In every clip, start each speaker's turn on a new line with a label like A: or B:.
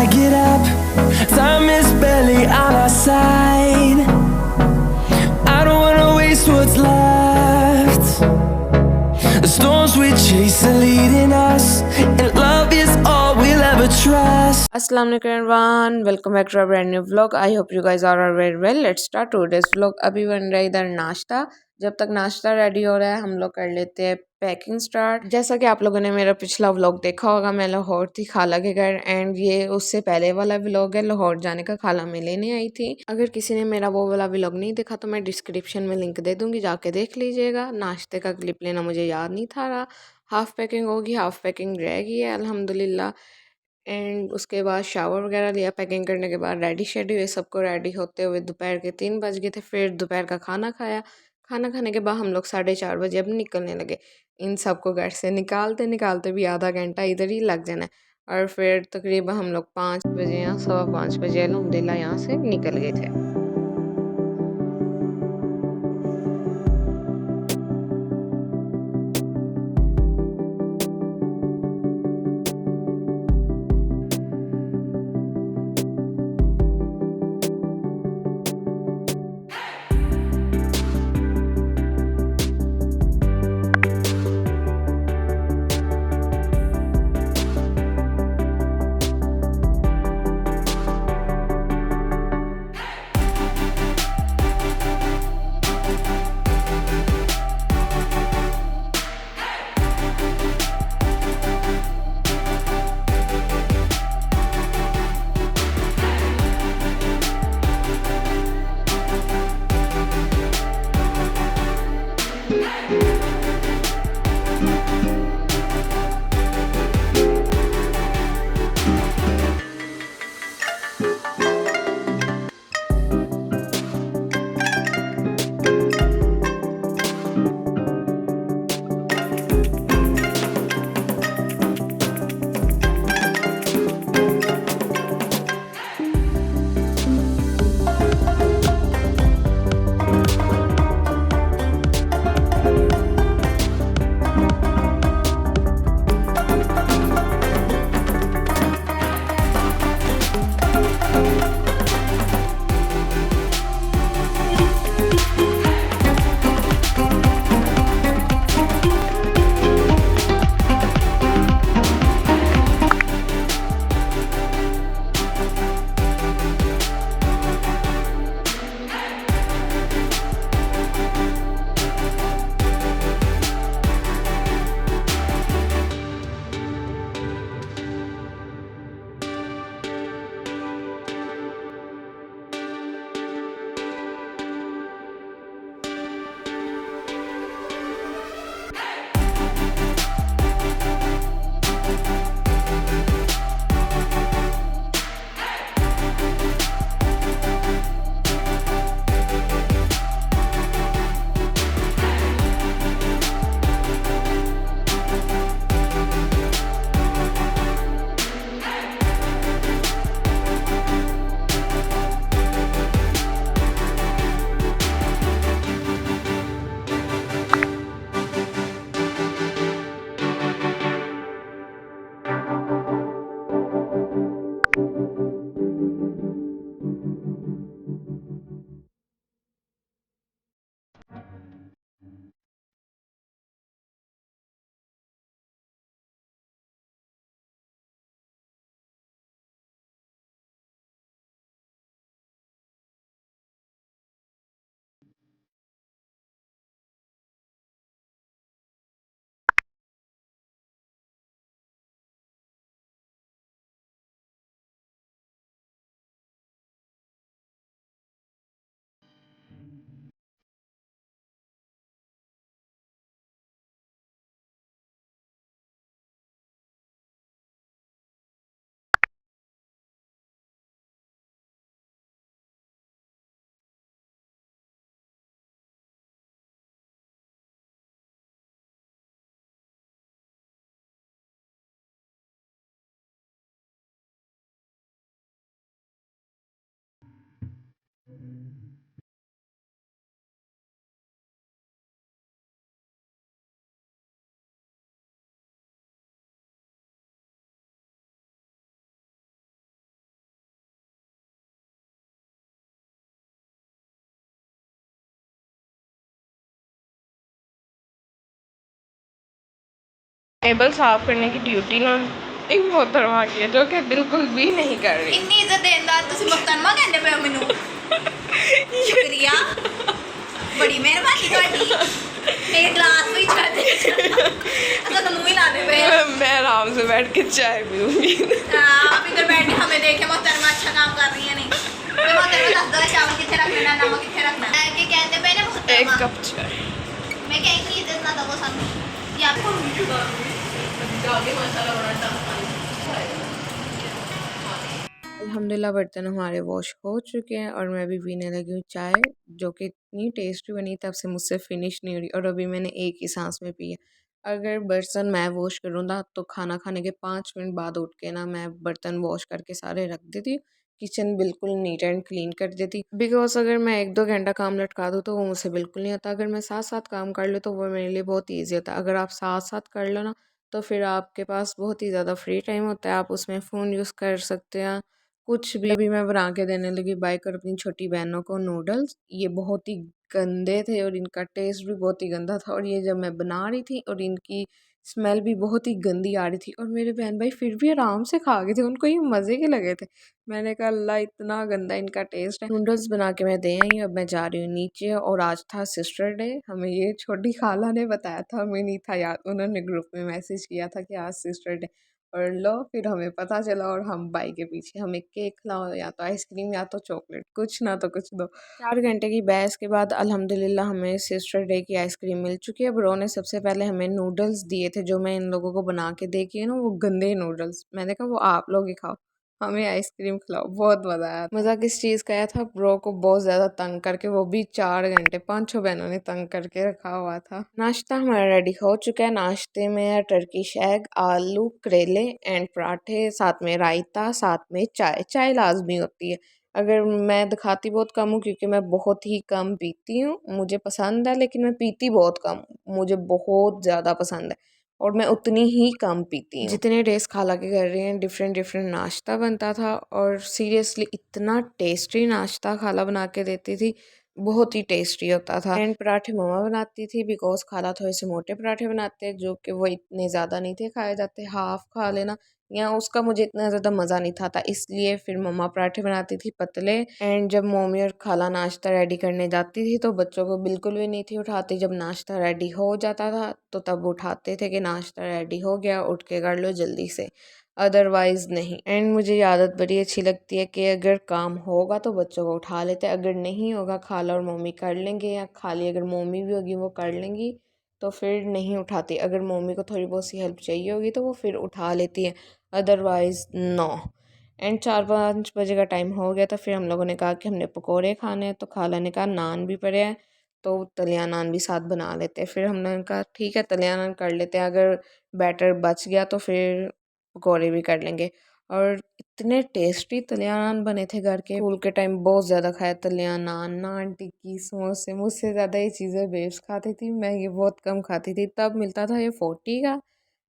A: I get up, time is barely on our side. I don't wanna waste what's left. The storms we chase are leading us, and love is all we'll ever trust.
B: Assalamu alaikum everyone, welcome back to our brand new vlog. I hope you guys are very well. Let's start today's vlog. अभी बन रहा है इधर नाश्ता. जब तक नाश्ता ready हो रहा है हम लोग कर लेते हैं पैकिंग स्टार्ट. जैसा कि आप लोगों ने मेरा पिछला व्लॉग देखा होगा, मैं लाहौर थी खाला के घर, एंड ये उससे पहले वाला व्लॉग है लाहौर जाने का. खाला में लेने आई थी. अगर किसी ने मेरा वो वाला व्लॉग नहीं देखा तो मैं डिस्क्रिप्शन में लिंक दे दूंगी, जाके देख लीजिएगा. नाश्ते का क्लिप लेना मुझे याद नहीं था रहा. हाफ पैकिंग होगी, हाफ पैकिंग रह गई है अल्हम्दुलिल्लाह. एंड उसके बाद शावर वगैरह लिया. पैकिंग करने के बाद रेडी शेडी हुए. सबको रेडी होते हुए दोपहर के 3 बज गए थे. फिर दोपहर का खाना खाया. खाना खाने के बाद हम लोग 4:30 बजे अब निकलने लगे. इन सबको घर से निकालते निकालते भी आधा घंटा इधर ही लग जाना है. और फिर तकरीबन हम लोग 5 बजे या 5:15 बजे अल्हम्दुलिल्लाह यहाँ से निकल गए थे. टेबल साफ करने की ड्यूटी ना एक मोहतरमा की है जो कि बिल्कुल भी नहीं कर रही।
C: इतनी इज्जत देनदार तुसी मोहतरमा कहंदे पे हो मैनू शुक्रिया बड़ी मेहरबानी ਤੁਹਾਡੀ मेरे गिलास भी छड़ दे अच्छा तो मुंह ही लाने पे
B: मैं आराम से बैठ के चाय पीऊंगी।
C: आप इधर बैठ के हमें देखे मोहतरमा अच्छा काम कर रही है नहीं मैं मोहतरमा दस दो चावल किथे रखना नमक किथे रखना है कि कहंदे पे ने
B: एक
C: मोहतरमा
B: कप चाय।
C: मैं कहीं की इज्जत ना दो सानू या आपको जाके मसाला बनाता
B: अल्हम्दुलिल्लाह बर्तन हमारे वॉश हो चुके हैं और मैं अभी पीने लगी हूँ चाय जो कि इतनी टेस्टी बनी तब से मुझसे फिनिश नहीं हो रही और अभी मैंने एक ही सांस में पी है। अगर बर्तन मैं वॉश करूँ ना तो खाना खाने के 5 मिनट बाद उठ के ना मैं बर्तन वॉश करके सारे रख देती। किचन बिल्कुल नीट एंड क्लीन कर देती बिकॉज अगर मैं 1-2 घंटा काम लटका दूँ तो वो मुझसे बिल्कुल नहीं आता। अगर मैं साथ साथ काम कर लूँ तो वो मेरे लिए बहुत ईजी होता है। अगर आप साथ साथ कर लो ना तो फिर आपके पास बहुत ही ज़्यादा फ्री टाइम होता है, आप उसमें फ़ोन यूज़ कर सकते हैं कुछ भी। अभी मैं बना के देने लगी बाइक और अपनी छोटी बहनों को नूडल्स। ये बहुत ही गंदे थे और इनका टेस्ट भी बहुत ही गंदा था और ये जब मैं बना रही थी और इनकी स्मेल भी बहुत ही गंदी आ रही थी और मेरे बहन भाई फिर भी आराम से खा गए थे, उनको ये मज़े के लगे थे। मैंने कहा अल्लाह इतना गंदा इनका टेस्ट है। नूडल्स बना के मैं दे आई, अब मैं जा रही हूँ नीचे। और आज था सिस्टर डे, हमें ये छोटी खाला ने बताया था, हमें नहीं था याद। उन्होंने ग्रुप में मैसेज किया था कि आज सिस्टर डे और लो फिर हमें पता चला और हम बाई के पीछे। हमें केक खिलाओ या तो आइसक्रीम या तो चॉकलेट, कुछ ना तो कुछ दो। 4 घंटे की बहस के बाद अल्हम्दुलिल्लाह हमें सिस्टर डे की आइसक्रीम मिल चुकी है। ब्रो ने सबसे पहले हमें नूडल्स दिए थे जो मैं इन लोगों को बना के दे के है ना, वो गंदे नूडल्स। मैंने कहा वो आप लोग ही खाओ, हमें आइसक्रीम खिलाओ। बहुत मज़ा आया। मज़ा किस चीज़ का आया था, ब्रो को बहुत ज़्यादा तंग करके, वो भी 4 घंटे 5-6 बहनों ने तंग करके रखा हुआ था। नाश्ता हमारा रेडी हो चुका है। नाश्ते में है टर्किश एग, आलू, करेले एंड पराठे, साथ में रायता, साथ में चाय। चाय लाजमी होती है। अगर मैं दिखाती बहुत कम हूँ क्योंकि मैं बहुत ही कम पीती हूँ। मुझे पसंद है लेकिन मैं पीती बहुत कम हूँ। मुझे बहुत ज़्यादा पसंद है और मैं उतनी ही कम पीती हूँ। जितने डेज खाला के कर रही हैं डिफरेंट डिफरेंट नाश्ता बनता था और सीरियसली इतना टेस्टी नाश्ता खाला बना के देती थी, बहुत ही टेस्टी होता था। एंड पराठे मम्मा बनाती थी बिकॉज खाला थोड़े से मोटे पराठे बनाते हैं जो कि वो इतने ज़्यादा नहीं थे खाए जाते, हाफ खा लेना या उसका मुझे इतना ज़्यादा मज़ा नहीं था इसलिए फिर मम्मा पराठे बनाती थी पतले। एंड जब मम्मी और खाला नाश्ता रेडी करने जाती थी तो बच्चों को बिल्कुल भी नहीं थी उठाती। जब नाश्ता रेडी हो जाता था तो तब उठाते थे कि नाश्ता रेडी हो गया, उठ के कर लो जल्दी से, अदरवाइज़ नहीं। एंड मुझे ये आदत बड़ी अच्छी लगती है कि अगर काम होगा तो बच्चों को उठा लेते हैं, अगर नहीं होगा खाला और मम्मी कर लेंगे या खाली अगर मम्मी भी होगी वो कर लेंगी तो फिर नहीं उठाती। अगर मम्मी को थोड़ी बहुत सी हेल्प चाहिए होगी तो वो फिर उठा लेती है, अदरवाइज़ नो। एंड 4-5 बजे का टाइम हो गया तो फिर हम लोगों ने कहा कि हमने पकोड़े खाने हैं तो खाला ने कहा नान भी पड़े हैं तो तलिया नान भी साथ बना लेते हैं। फिर हमने कहा ठीक है तलिया नान कर लेते हैं, अगर बैटर बच गया तो फिर पकौड़े भी कर लेंगे। और इतने टेस्टी तलिया नान बने थे घर के। स्कूल के टाइम बहुत ज़्यादा खाया तलिया नान, नान टिक्की, समोसे। मुझसे ज़्यादा ये चीज़ें बेब्स खाती थी, मैं ये बहुत कम खाती थी। तब मिलता था ये 40 का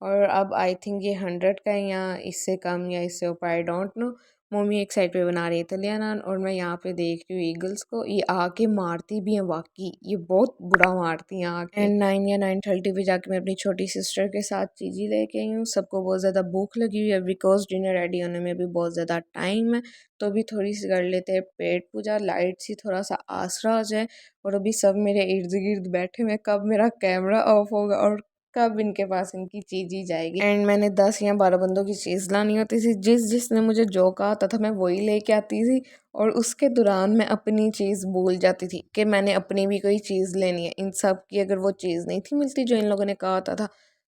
B: और अब आई थिंक ये 100 का है या इससे कम या इससे ऊपर, आई डोंट नो। मम्मी एक साइड पे बना रही है तलिया नान और मैं यहाँ पे देख रही हूँ ईगल्स को, ये आके मारती भी हैं वाकई, ये बहुत बुरा मारती हैं आके। एंड 9 या 9:30 पे जाके मैं अपनी छोटी सिस्टर के साथ चीज़ी लेके आई हूँ। सबको बहुत ज़्यादा भूख लगी हुई है बिकॉज डिनर रेडी होने में भी बहुत ज़्यादा टाइम है तो अभी थोड़ी सी कर लेते हैं पेट पूजा, लाइट सी थोड़ा सा आसरा हो जाए। और अभी सब मेरे इर्द गिर्द बैठे हुए, कब मेरा कैमरा ऑफ होगा और कब इनके पास इनकी चीज़ ही जाएगी। एंड मैंने 10 या 12 बंदों की चीज़ लानी होती थी, जिसने मुझे जो कहा था मैं वही लेके आती थी और उसके दौरान मैं अपनी चीज़ भूल जाती थी कि मैंने अपनी भी कोई चीज़ लेनी है। इन सब की अगर वो चीज़ नहीं थी मिलती जो इन लोगों ने कहा होता था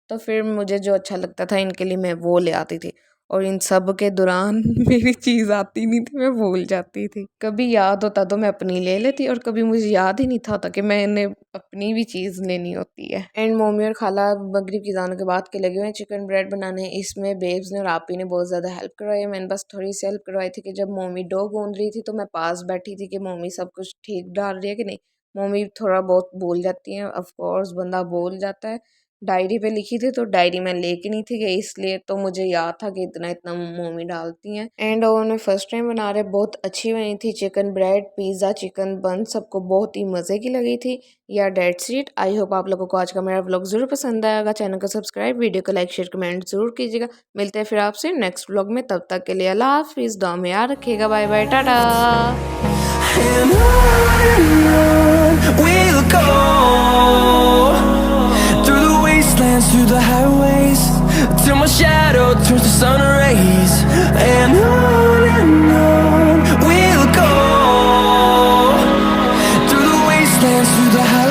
B: तो फिर मुझे जो अच्छा लगता था इनके लिए मैं वो ले आती थी और इन सब के दौरान मेरी चीज़ आती नहीं थी, मैं भूल जाती थी। कभी याद होता तो मैं अपनी ले लेती और कभी मुझे याद ही नहीं था कि मैंने अपनी भी चीज़ लेनी होती है। एंड मम्मी और खाला मगरिब की अज़ानों के बाद के लगे हुए हैं चिकन ब्रेड बनाने। इसमें बेब्स ने और आपी ने बहुत ज़्यादा हेल्प करवाई है, मैंने बस थोड़ी सी हेल्प करवाई थी कि जब मम्मी डो गूंद रही थी तो मैं पास बैठी थी कि मम्मी सब कुछ ठीक डाल रही है कि नहीं। मम्मी थोड़ा बहुत बोल जाती हैं, ऑफ कोर्स बंदा बोल जाता है डायरी पे लिखी थी, तो डायरी में लेके नहीं थी गई, इसलिए तो मुझे याद था कि इतना इतना मम्मी डालती हैं। एंड ओवन में फर्स्ट टाइम बना रहे, बहुत अच्छी बनी थी। चिकन ब्रेड, पिज़्ज़ा, चिकन बन सबको बहुत ही मज़े की लगी थी। या डेट्स इट। आई होप आप लोगों को आज का मेरा व्लॉग ज़रूर पसंद आएगा। चैनल को सब्सक्राइब, वीडियो को लाइक, शेयर, कमेंट जरूर कीजिएगा। मिलते हैं फिर आपसे नेक्स्ट व्लॉग में, तब तक के लिए अल्लाह हाफिज़, दुआ में याद रखिएगा। बाय बाय, टाटा।
A: And on we'll go, through the wastelands, through the highways, till my shadow turns to sun rays. And on we'll go, through the wastelands, through the highways.